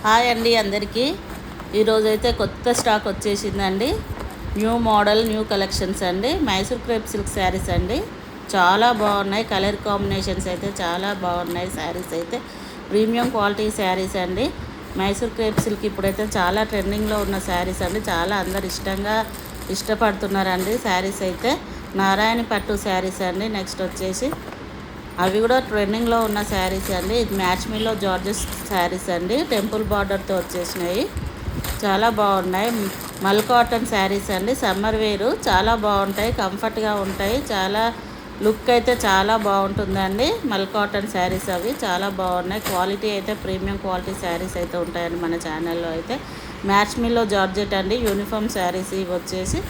Hi అండి అందరికీ. ఈరోజైతే కొత్త స్టాక్ వచ్చేసిందండి. న్యూ మోడల్ న్యూ కలెక్షన్స్ అండి. మైసూర్ క్రేప్ సిల్క్ శారీస్ అండి. చాలా బాగున్నాయి. కలర్ కాంబినేషన్స్ అయితే చాలా బాగున్నాయి. శారీస్ అయితే ప్రీమియం క్వాలిటీ శారీస్ అండి. మైసూర్ క్రేప్ సిల్క్ ఇప్పుడైతే చాలా ట్రెండింగ్లో ఉన్న శారీస్ అండి. చాలా అందరు ఇష్టపడుతున్నారండి శారీస్ అయితే. నారాయణ పట్టు శారీస్ అండి. నెక్స్ట్ వచ్చేసి అవి కూడా ట్రెండింగ్లో ఉన్న శారీస్ అండి. ఇది మ్యాచ్ మీలో జార్జెస్ శారీస్ అండి. టెంపుల్ బార్డర్తో వచ్చేసినాయి. చాలా బాగున్నాయి. మల్ కాటన్ శారీస్ అండి. సమ్మర్ వేరు చాలా బాగుంటాయి. కంఫర్ట్గా ఉంటాయి. చాలా లుక్ అయితే చాలా బాగుంటుందండి. మల్ కాటన్ శారీస్ అవి చాలా బాగున్నాయి. క్వాలిటీ అయితే ప్రీమియం క్వాలిటీ శారీస్ అయితే ఉంటాయండి మన ఛానల్లో అయితే. మ్యాచ్ మీలో జార్జెట్ అండి. యూనిఫామ్ శారీస్ ఇవి వచ్చేసి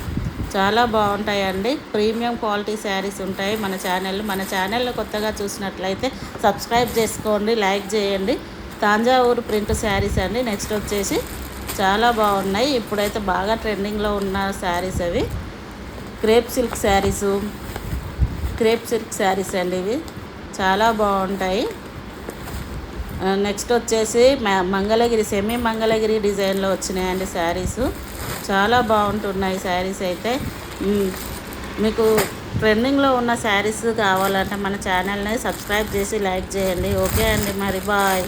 చాలా బాగుంటాయండి. ప్రీమియం క్వాలిటీ శారీస్ ఉంటాయి మన ఛానల్లో కొత్తగా చూసినట్లయితే సబ్స్క్రైబ్ చేసుకోండి, లైక్ చేయండి. తాంజావూరు ప్రింట్ శారీస్ అండి. నెక్స్ట్ వచ్చేసి చాలా బాగున్నాయి. ఇప్పుడైతే బాగా ట్రెండింగ్లో ఉన్న శారీస్ అవి క్రేప్ సిల్క్ శారీస్ అండి. ఇవి చాలా బాగుంటాయి. నెక్స్ట్ వచ్చేసి మంగళగిరి సెమీ మంగళగిరి డిజైన్లో వచ్చినాయండి శారీసు. చాలా బాగుంటున్నాయి శారీస్ అయితే. మీకు ట్రెండింగ్లో ఉన్న శారీస్ కావాలంటే మన ఛానల్ని సబ్స్క్రైబ్ చేసి లైక్ చేయండి. ఓకే అండి, మరి బాయ్.